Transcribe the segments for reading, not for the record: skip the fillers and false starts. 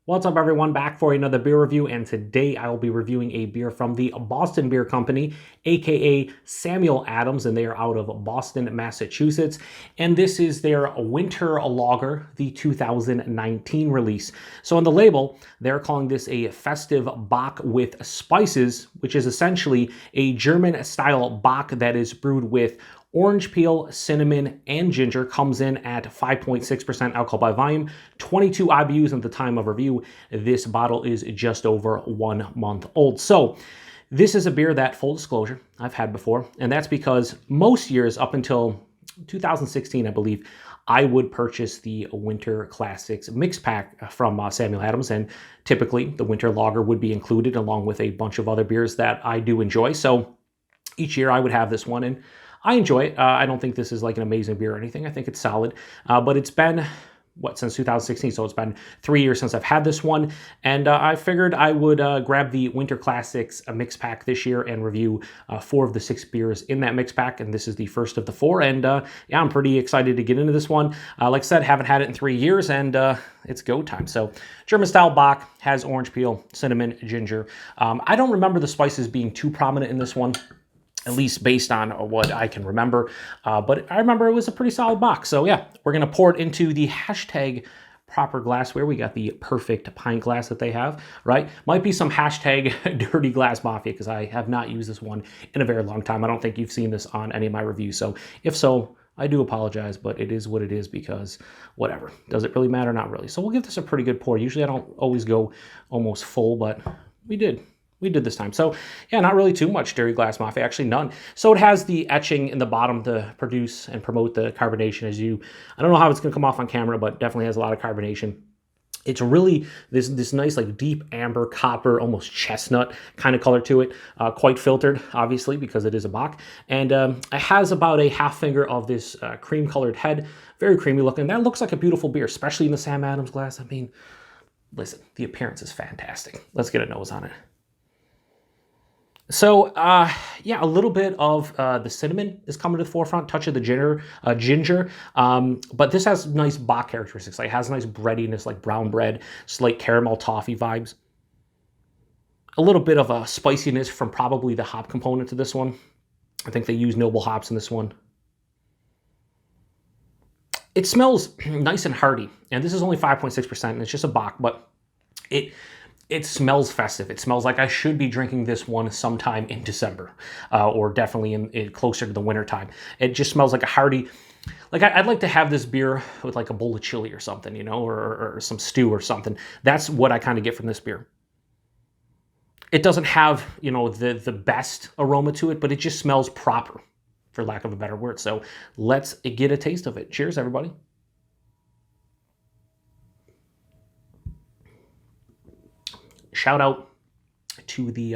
What's up, everyone? Back for another beer review, and today I will be reviewing a beer from the Boston Beer Company, aka Samuel Adams, and they are out of Boston, Massachusetts. And this is their Winter Lager, the 2019 release. So on the label, they're calling this a Festive Bock with spices, which is essentially a German-style Bock that is brewed with orange peel, cinnamon, and ginger. Comes in at 5.6% alcohol by volume, 22 IBUs at the time of review. This bottle is just over 1 month old. So this is a beer that, full disclosure, I've had before, and that's because most years up until 2016, I believe, I would purchase the Winter Classics mix pack from Samuel Adams, and typically the Winter Lager would be included along with a bunch of other beers that I do enjoy. So each year I would have this one, and I enjoy it. I don't think this is like an amazing beer or anything. I think it's solid, but it's been, since 2016, so it's been 3 years since I've had this one, and I figured I would grab the Winter Classics mix pack this year and review 4 of the 6 beers in that mix pack, and this is the first of the 4, and yeah, I'm pretty excited to get into this one. Like I said, haven't had it in 3 years, and it's go time. So German-style Bock has orange peel, cinnamon, ginger. I don't remember the spices being too prominent in this one, at least based on what I can remember. But I remember it was a pretty solid box. So yeah, we're going to pour it into the hashtag proper glassware. We got the perfect pint glass that they have, right? Might be some hashtag dirty glass mafia, because I have not used this one in a very long time. I don't think you've seen this on any of my reviews. So if so, I do apologize, but it is what it is, because whatever. Does it really matter? Not really. So we'll give this a pretty good pour. Usually I don't always go almost full, but we did. We did this time. So yeah, not really too much Dirty Glass Mafia, actually none. So it has the etching in the bottom to produce and promote the carbonation. I don't know how it's gonna come off on camera, but definitely has a lot of carbonation. It's really this nice, like, deep amber, copper, almost chestnut kind of color to it. Quite filtered, obviously, because it is a Bock. And it has about a half finger of this cream-colored head. Very creamy looking. That looks like a beautiful beer, especially in the Sam Adams glass. I mean, listen, the appearance is fantastic. Let's get a nose on it. So, yeah, a little bit of the cinnamon is coming to the forefront, touch of the ginger, but this has nice Bock characteristics. Like, it has nice breadiness, like brown bread, slight caramel toffee vibes. A little bit of a spiciness from probably the hop component to this one. I think they use noble hops in this one. It smells nice and hearty, and this is only 5.6%, and it's just a Bock, but it smells festive. It smells like I should be drinking this one sometime in December, or definitely in closer to the winter time. It just smells like a hearty, like I'd like to have this beer with like a bowl of chili or something, you know, or some stew or something. That's what I kind of get from this beer. It doesn't have, you know, the best aroma to it, but it just smells proper, for lack of a better word. So let's get a taste of it. Cheers, everybody. Shout out to the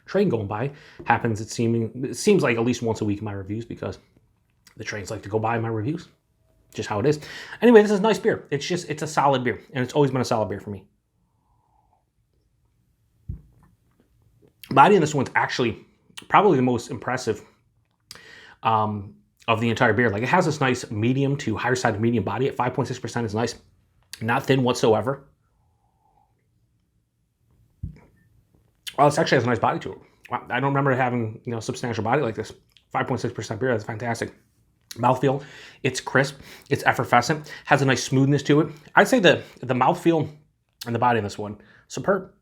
train going by. Happens, it seems like at least once a week in my reviews, because the trains like to go by in my reviews. Just how it is. Anyway, this is a nice beer. It's a solid beer, and it's always been a solid beer for me. Body in this one's actually probably the most impressive of the entire beer. Like, it has this nice medium to higher side of medium body at 5.6%. Is nice, not thin whatsoever. Oh, this actually has a nice body to it. I don't remember having, you know, substantial body like this. 5.6% beer, that's fantastic. Mouthfeel, it's crisp, it's effervescent, has a nice smoothness to it. I'd say the mouthfeel and the body in this one, superb.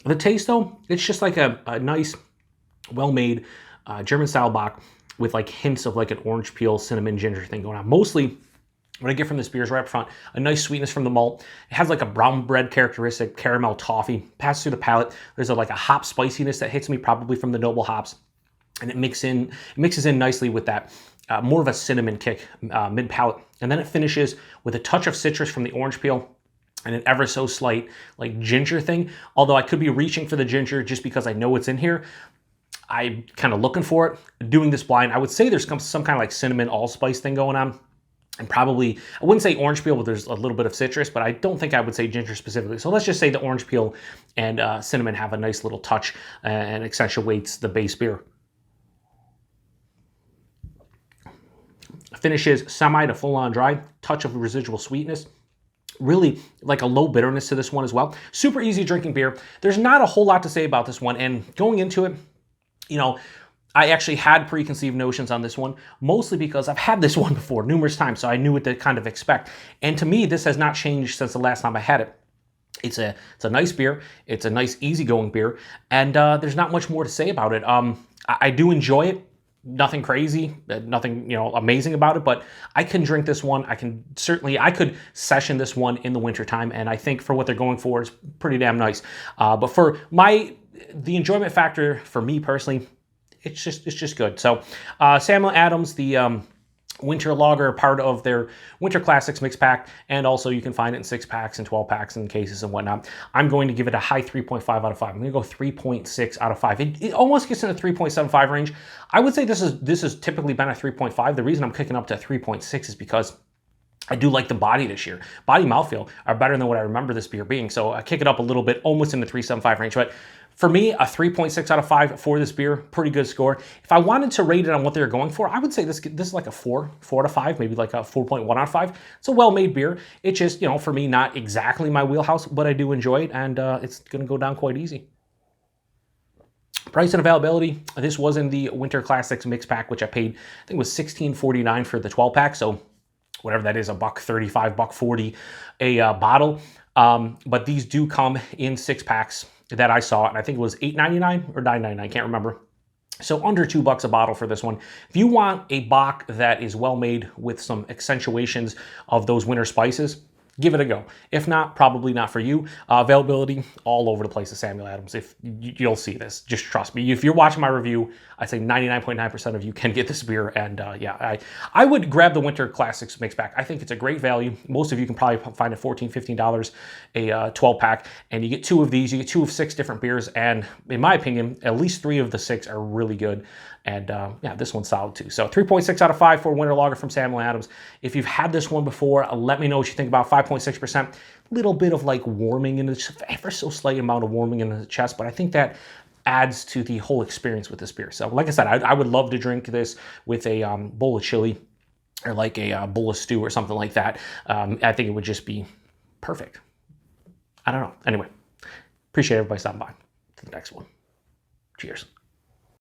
The taste, though, it's just like a nice, well-made German-style Bock with like hints of like an orange peel, cinnamon, ginger thing going on. Mostly, what I get from this beer is right up front, a nice sweetness from the malt. It has like a brown bread characteristic, caramel toffee, passes through the palate. There's like a hop spiciness that hits me, probably from the noble hops. And it mixes in nicely with that more of a cinnamon kick mid-palate. And then it finishes with a touch of citrus from the orange peel and an ever so slight like ginger thing. Although I could be reaching for the ginger just because I know it's in here. I'm kind of looking for it. Doing this blind, I would say there's some kind of like cinnamon allspice thing going on. And probably, I wouldn't say orange peel, but there's a little bit of citrus, but I don't think I would say ginger specifically. So let's just say the orange peel and cinnamon have a nice little touch and accentuates the base beer. Finishes semi to full on dry, touch of residual sweetness. really like a low bitterness to this one as well. Super easy drinking beer. There's not a whole lot to say about this one, and going into it, you know, I actually had preconceived notions on this one, mostly because I've had this one before numerous times, so I knew what to kind of expect. And to me, this has not changed since the last time I had it. It's a nice beer. It's a nice, easygoing beer, and there's not much more to say about it. I do enjoy it. Nothing crazy, nothing amazing about it, but I can drink this one. I could session this one in the wintertime, and I think for what they're going for is pretty damn nice. But for the enjoyment factor for me personally, it's just good. So Samuel Adams, the winter lager, part of their winter classics mix pack, and also you can find it in 6-packs and 12-packs and cases and whatnot. I'm going to give it a high 3.5 out of 5. I'm going to go 3.6 out of 5. It almost gets in the 3.75 range. I would say this has typically been a 3.5. The reason I'm kicking up to 3.6 is because I do like the body this year. Body mouthfeel are better than what I remember this beer being, so I kick it up a little bit, almost in the 3.75 range. But for me, a 3.6 out of 5 for this beer, pretty good score. If I wanted to rate it on what they're going for, I would say this is like a 4 out of 5, maybe like a 4.1 out of 5. It's a well-made beer. It's just, for me, not exactly my wheelhouse, but I do enjoy it, and it's going to go down quite easy. Price and availability, this was in the Winter Classics mix pack, which I paid, I think it was $16.49 for the 12-pack, so whatever that is, $1.35, $1.40 a bottle. But these do come in 6-packs that I saw, and I think it was $8.99 or $9.99, I can't remember. So under $2 a bottle for this one. If you want a Bock that is well made with some accentuations of those winter spices, give it a go. If not, probably not for you. Availability all over the place at Samuel Adams. If you'll see this, just trust me. If you're watching my review, I'd say 99.9% of you can get this beer. And I would grab the Winter Classics mix pack. I think it's a great value. Most of you can probably find it $14, $15 a 12-pack, and you get 2 of these. You get 2 of 6 different beers, and in my opinion, at least 3 of the 6 are really good. And this one's solid too. So 3.6 out of 5 for Winter Lager from Samuel Adams. If you've had this one before, let me know what you think about 5.6%. Little bit of like warming in the ever so slight amount of warming in the chest, but I think that adds to the whole experience with this beer. So like I said, I would love to drink this with a bowl of chili or like a bowl of stew or something like that. I think it would just be perfect. I don't know. Anyway, appreciate everybody stopping by. To the next one. Cheers.